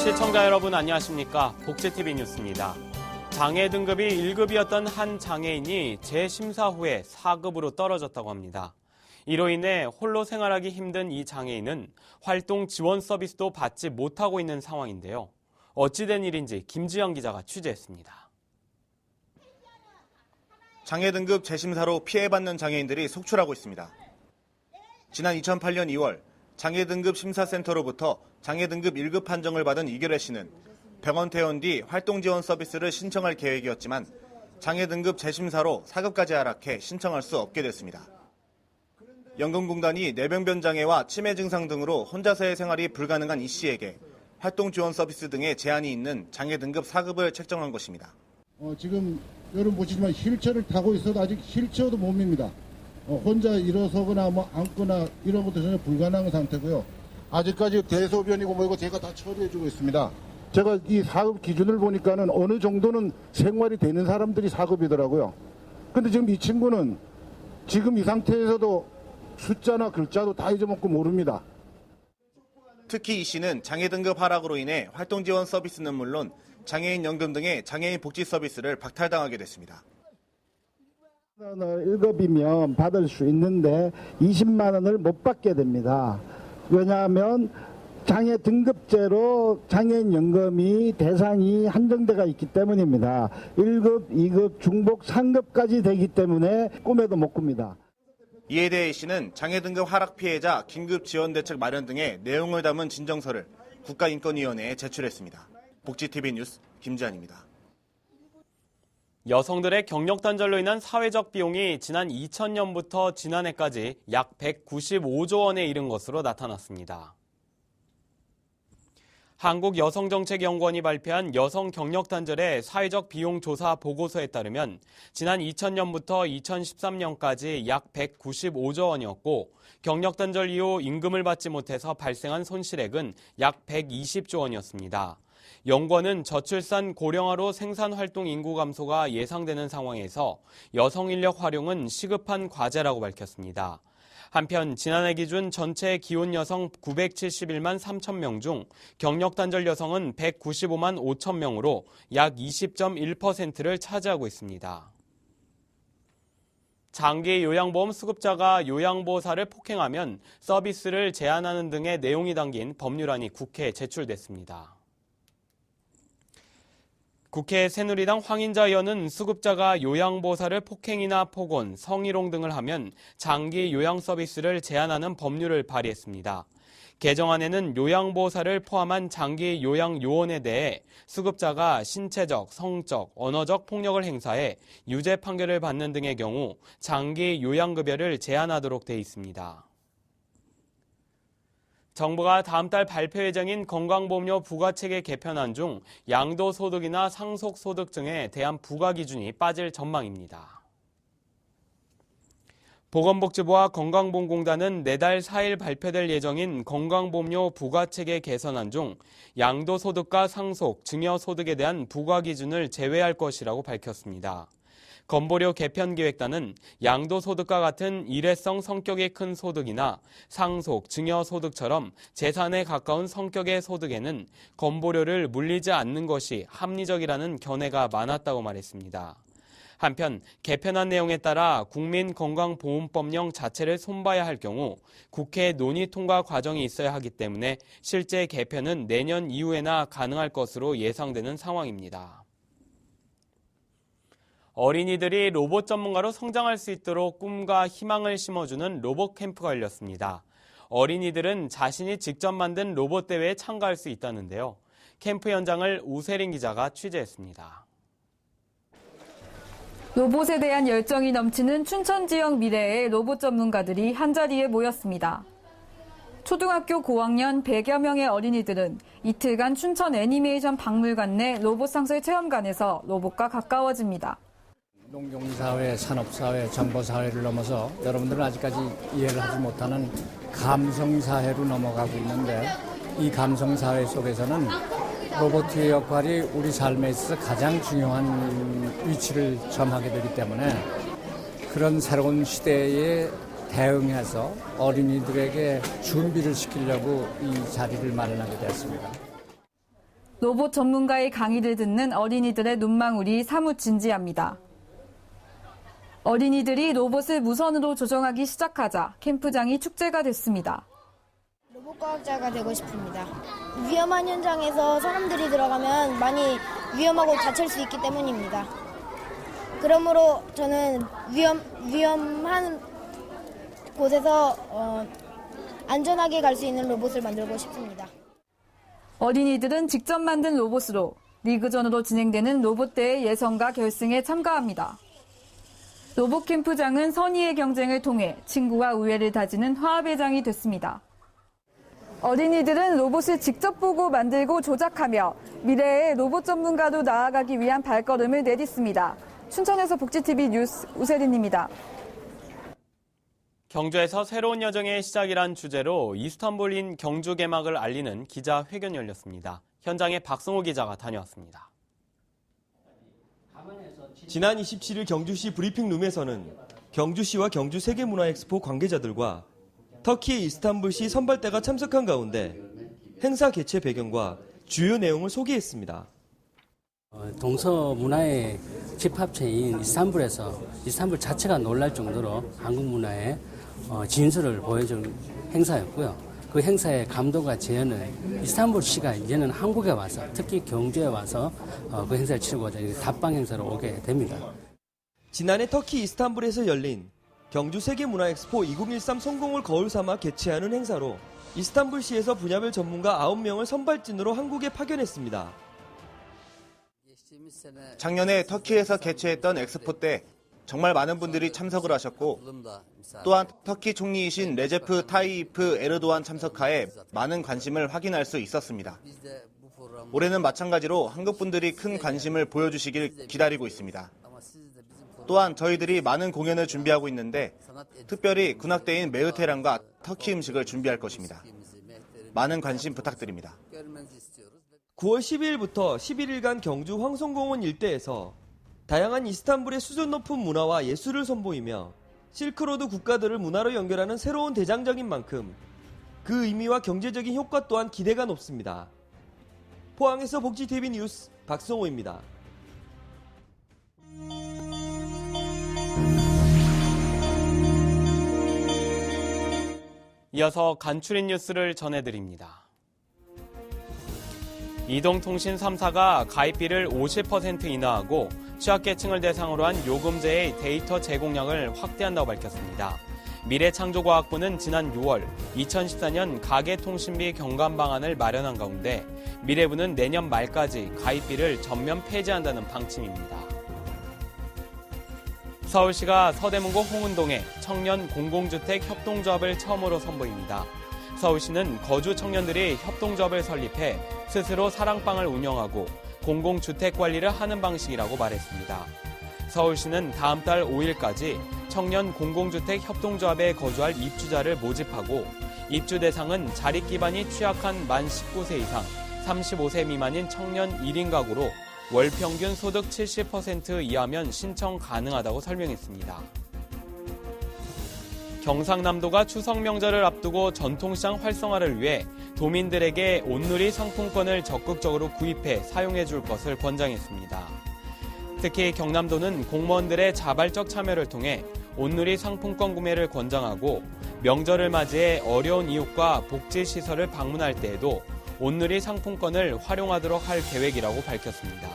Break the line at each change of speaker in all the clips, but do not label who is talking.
시청자 여러분 안녕하십니까? 복지TV 뉴스입니다. 장애 등급이 1급이었던 한 장애인이 재심사 후에 4급으로 떨어졌다고 합니다. 이로 인해 홀로 생활하기 힘든 이 장애인은 활동 지원 서비스도 받지 못하고 있는 상황인데요. 어찌된 일인지 김지영 기자가 취재했습니다.
장애 등급 재심사로 피해받는 장애인들이 속출하고 있습니다. 지난 2008년 2월 장애 등급 심사센터로부터 장애 등급 1급 판정을 받은 이결혜 씨는 병원 퇴원 뒤 활동 지원 서비스를 신청할 계획이었지만 장애 등급 재심사로 4급까지 하락해 신청할 수 없게 됐습니다. 연금공단이 뇌병변 장애와 치매 증상 등으로 혼자서의 생활이 불가능한 이 씨에게 활동 지원 서비스 등의 제한이 있는 장애 등급 4급을 책정한 것입니다.
지금 여러분 보시지만 휠체어를 타고 있어도 아직 휠체어도 못 밉니다. 혼자 일어서거나 앉거나 이런 것도 전혀 불가능한 상태고요. 아직까지 대소변이고 뭐고 제가 다 처리해주고 있습니다. 제가 이 4급 기준을 보니까는 어느 정도는 생활이 되는 사람들이 4급이더라고요. 근데 지금 이 친구는 지금 이 상태에서도 숫자나 글자도 다 잊어먹고 모릅니다.
특히 이 씨는 장애 등급 하락으로 인해 활동 지원 서비스는 물론 장애인 연금 등의 장애인 복지 서비스를 박탈당하게 됐습니다.
1급이면 받을 수 있는데 20만 원을 못 받게 됩니다. 왜냐하면 장애 등급제로 장애인 연금이 대상이 한정되어 있기 때문입니다. 1급, 2급, 중복, 3급까지 되기 때문에 꿈에도 못 꿉니다.
이에 대해 이 씨는 장애 등급 하락 피해자 긴급 지원 대책 마련 등의 내용을 담은 진정서를 국가인권위원회에 제출했습니다. 복지TV 뉴스 김지한입니다.
여성들의 경력 단절로 인한 사회적 비용이 지난 2000년부터 지난해까지 약 195조 원에 이른 것으로 나타났습니다. 한국여성정책연구원이 발표한 여성 경력 단절의 사회적 비용 조사 보고서에 따르면 지난 2000년부터 2013년까지 약 195조 원이었고 경력 단절 이후 임금을 받지 못해서 발생한 손실액은 약 120조 원이었습니다. 연구원은 저출산 고령화로 생산활동 인구 감소가 예상되는 상황에서 여성 인력 활용은 시급한 과제라고 밝혔습니다. 한편 지난해 기준 전체 기혼 여성 971만 3천 명 중 경력 단절 여성은 195만 5천 명으로 약 20.1%를 차지하고 있습니다. 장기 요양보험 수급자가 요양보호사를 폭행하면 서비스를 제한하는 등의 내용이 담긴 법률안이 국회에 제출됐습니다. 국회 새누리당 황인자 의원은 수급자가 요양보호사를 폭행이나 폭언, 성희롱 등을 하면 장기 요양 서비스를 제한하는 법률을 발의했습니다. 개정안에는 요양보호사를 포함한 장기 요양 요원에 대해 수급자가 신체적, 성적, 언어적 폭력을 행사해 유죄 판결을 받는 등의 경우 장기 요양급여를 제한하도록 돼 있습니다. 정부가 다음 달 발표 예정인 건강보험료 부과체계 개편안 중 양도소득이나 상속소득 등에 대한 부과 기준이 빠질 전망입니다. 보건복지부와 건강보험공단은 내달 4일 발표될 예정인 건강보험료 부과체계 개선안 중 양도소득과 상속, 증여소득에 대한 부과 기준을 제외할 것이라고 밝혔습니다. 건보료 개편기획단은 양도소득과 같은 일회성 성격이 큰 소득이나 상속, 증여소득처럼 재산에 가까운 성격의 소득에는 건보료를 물리지 않는 것이 합리적이라는 견해가 많았다고 말했습니다. 한편 개편안 내용에 따라 국민건강보험법령 자체를 손봐야 할 경우 국회 논의 통과 과정이 있어야 하기 때문에 실제 개편은 내년 이후에나 가능할 것으로 예상되는 상황입니다. 어린이들이 로봇 전문가로 성장할 수 있도록 꿈과 희망을 심어주는 로봇 캠프가 열렸습니다. 어린이들은 자신이 직접 만든 로봇 대회에 참가할 수 있다는데요. 캠프 현장을 우세린 기자가 취재했습니다.
로봇에 대한 열정이 넘치는 춘천 지역 미래의 로봇 전문가들이 한자리에 모였습니다. 초등학교 고학년 100여 명의 어린이들은 이틀간 춘천 애니메이션 박물관 내 로봇 상설 체험관에서 로봇과 가까워집니다.
농경사회, 산업사회, 정보사회를 넘어서 여러분들은 아직까지 이해를 하지 못하는 감성사회로 넘어가고 있는데 이 감성사회 속에서는 로봇의 역할이 우리 삶에 있어서 가장 중요한 위치를 점하게 되기 때문에 그런 새로운 시대에 대응해서 어린이들에게 준비를 시키려고 이 자리를 마련하게 되었습니다.
로봇 전문가의 강의를 듣는 어린이들의 눈망울이 사뭇 진지합니다. 어린이들이 로봇을 무선으로 조정하기 시작하자 캠프장이 축제가 됐습니다.
로봇과학자가 되고 싶습니다. 위험한 현장에서 사람들이 들어가면 많이 위험하고 다칠 수 있기 때문입니다. 그러므로 저는 위험한 곳에서 안전하게 갈 수 있는 로봇을 만들고 싶습니다.
어린이들은 직접 만든 로봇으로 리그전으로 진행되는 로봇대회 예선과 결승에 참가합니다. 로봇 캠프장은 선의의 경쟁을 통해 친구와 우애를 다지는 화합의 장이 됐습니다. 어린이들은 로봇을 직접 보고 만들고 조작하며 미래의 로봇 전문가로 나아가기 위한 발걸음을 내딛습니다. 춘천에서 복지TV 뉴스 우세린입니다.
경주에서 새로운 여정의 시작이란 주제로 이스탄불인 경주 개막을 알리는 기자회견이 열렸습니다. 현장에 박성호 기자가 다녀왔습니다.
지난 27일 경주시 브리핑룸에서는 경주시와 경주 세계문화엑스포 관계자들과 터키 이스탄불시 선발대가 참석한 가운데 행사 개최 배경과 주요 내용을 소개했습니다.
동서문화의 집합체인 이스탄불에서 이스탄불 자체가 놀랄 정도로 한국 문화의 진수를 보여준 행사였고요. 그 행사의 감동과 재현을 이스탄불시가 이제는 한국에 와서 특히 경주에 와서 그 행사를 치르고자 답방 행사로 오게 됩니다.
지난해 터키 이스탄불에서 열린 경주 세계문화엑스포 2013 성공을 거울 삼아 개최하는 행사로 이스탄불시에서 분야별 전문가 9명을 선발진으로 한국에 파견했습니다.
작년에 터키에서 개최했던 엑스포 때 정말 많은 분들이 참석을 하셨고 또한 터키 총리이신 레제프 타이이프 에르도안 참석하에 많은 관심을 확인할 수 있었습니다. 올해는 마찬가지로 한국 분들이 큰 관심을 보여주시길 기다리고 있습니다. 또한 저희들이 많은 공연을 준비하고 있는데 특별히 군악대인 메흐테란과 터키 음식을 준비할 것입니다. 많은 관심 부탁드립니다.
9월 12일부터 11일간 경주 황송공원 일대에서 다양한 이스탄불의 수준 높은 문화와 예술을 선보이며 실크로드 국가들을 문화로 연결하는 새로운 대장정인 만큼 그 의미와 경제적인 효과 또한 기대가 높습니다. 포항에서 복지TV 뉴스 박성호입니다.
이어서 간추린 뉴스를 전해드립니다. 이동통신 3사가 가입비를 50% 인하하고 취약계층을 대상으로 한 요금제의 데이터 제공량을 확대한다고 밝혔습니다. 미래창조과학부는 지난 6월 2014년 가계통신비 경감 방안을 마련한 가운데 미래부는 내년 말까지 가입비를 전면 폐지한다는 방침입니다. 서울시가 서대문구 홍은동에 청년 공공주택 협동조합을 처음으로 선보입니다. 서울시는 거주 청년들이 협동조합을 설립해 스스로 사랑방을 운영하고 공공주택 관리를 하는 방식이라고 말했습니다. 서울시는 다음 달 5일까지 청년 공공주택 협동조합에 거주할 입주자를 모집하고 입주 대상은 자립 기반이 취약한 만 19세 이상 35세 미만인 청년 1인 가구로 월 평균 소득 70% 이하면 신청 가능하다고 설명했습니다. 경상남도가 추석 명절을 앞두고 전통시장 활성화를 위해 도민들에게 온누리 상품권을 적극적으로 구입해 사용해 줄 것을 권장했습니다. 특히 경남도는 공무원들의 자발적 참여를 통해 온누리 상품권 구매를 권장하고 명절을 맞이해 어려운 이웃과 복지시설을 방문할 때에도 온누리 상품권을 활용하도록 할 계획이라고 밝혔습니다.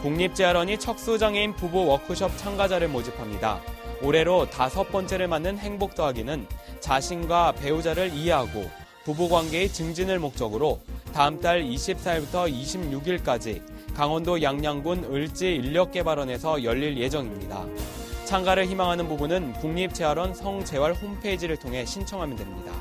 국립재활원이 척수장애인 부부 워크숍 참가자를 모집합니다. 올해로 5번째를 맞는 행복 더하기는 자신과 배우자를 이해하고 부부관계의 증진을 목적으로 다음 달 24일부터 26일까지 강원도 양양군 을지인력개발원에서 열릴 예정입니다. 참가를 희망하는 부부는 국립재활원 성재활 홈페이지를 통해 신청하면 됩니다.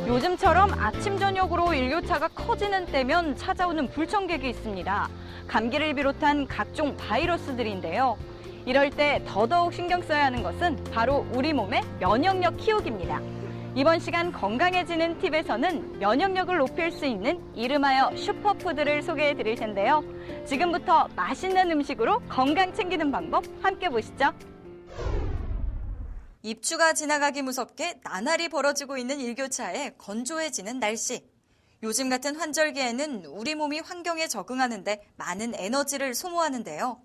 요즘처럼 아침 저녁으로 일교차가 커지는 때면 찾아오는 불청객이 있습니다. 감기를 비롯한 각종 바이러스들인데요. 이럴 때 더더욱 신경 써야 하는 것은 바로 우리 몸의 면역력 키우기입니다. 이번 시간 건강해지는 팁에서는 면역력을 높일 수 있는 이름하여 슈퍼푸드를 소개해 드릴 텐데요. 지금부터 맛있는 음식으로 건강 챙기는 방법 함께 보시죠.
입추가 지나가기 무섭게 나날이 벌어지고 있는 일교차에 건조해지는 날씨. 요즘 같은 환절기에는 우리 몸이 환경에 적응하는데 많은 에너지를 소모하는데요.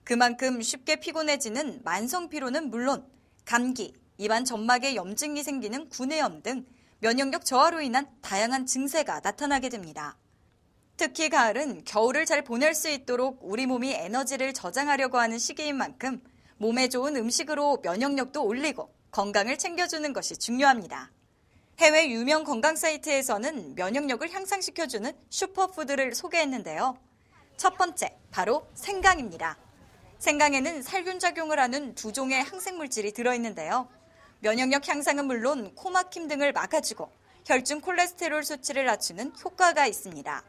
그만큼 쉽게 피곤해지는 만성 피로는 물론 감기, 입안 점막에 염증이 생기는 구내염 등 면역력 저하로 인한 다양한 증세가 나타나게 됩니다. 특히 가을은 겨울을 잘 보낼 수 있도록 우리 몸이 에너지를 저장하려고 하는 시기인 만큼 몸에 좋은 음식으로 면역력도 올리고 건강을 챙겨주는 것이 중요합니다. 해외 유명 건강 사이트에서는 면역력을 향상시켜주는 슈퍼푸드를 소개했는데요. 첫 번째, 바로 생강입니다. 생강에는 살균작용을 하는 2종의 항생물질이 들어있는데요. 면역력 향상은 물론 코막힘 등을 막아주고 혈중 콜레스테롤 수치를 낮추는 효과가 있습니다.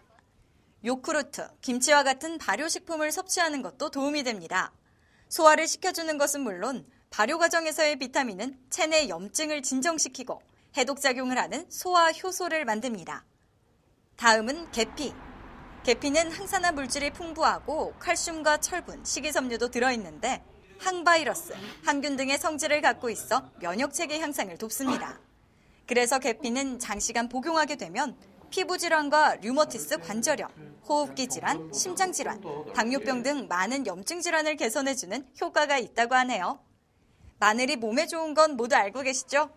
요구르트, 김치와 같은 발효식품을 섭취하는 것도 도움이 됩니다. 소화를 시켜주는 것은 물론 발효 과정에서의 비타민은 체내 염증을 진정시키고 해독작용을 하는 소화 효소를 만듭니다. 다음은 계피. 계피는 항산화 물질이 풍부하고 칼슘과 철분, 식이섬유도 들어있는데 항바이러스, 항균 등의 성질을 갖고 있어 면역체계 향상을 돕습니다. 그래서 계피는 장시간 복용하게 되면 피부질환과 류머티스 관절염, 호흡기 질환, 심장질환, 당뇨병 등 많은 염증 질환을 개선해주는 효과가 있다고 하네요. 마늘이 몸에 좋은 건 모두 알고 계시죠?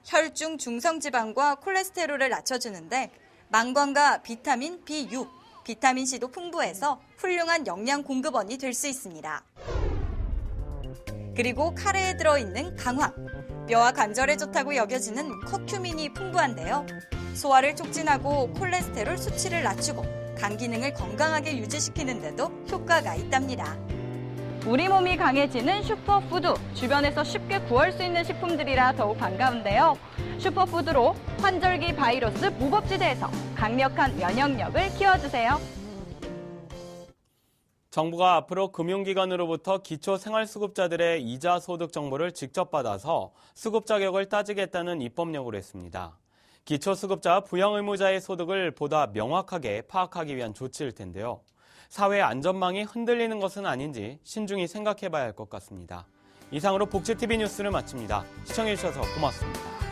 혈중 중성지방과 콜레스테롤을 낮춰주는데 망관과 비타민 B6, 비타민C도 풍부해서 훌륭한 영양 공급원이 될 수 있습니다. 그리고 카레에 들어있는 강황, 뼈와 관절에 좋다고 여겨지는 커큐민이 풍부한데요. 소화를 촉진하고 콜레스테롤 수치를 낮추고 간 기능을 건강하게 유지시키는 데도 효과가 있답니다.
우리 몸이 강해지는 슈퍼푸드, 주변에서 쉽게 구할 수 있는 식품들이라 더욱 반가운데요. 슈퍼푸드로 환절기 바이러스 무법지대에서 강력한 면역력을 키워주세요.
정부가 앞으로 금융기관으로부터 기초생활수급자들의 이자 소득 정보를 직접 받아서 수급 자격을 따지겠다는 입법령을 했습니다. 기초수급자와 부양의무자의 소득을 보다 명확하게 파악하기 위한 조치일 텐데요. 사회 안전망이 흔들리는 것은 아닌지 신중히 생각해봐야 할 것 같습니다. 이상으로 복지TV 뉴스를 마칩니다. 시청해주셔서 고맙습니다.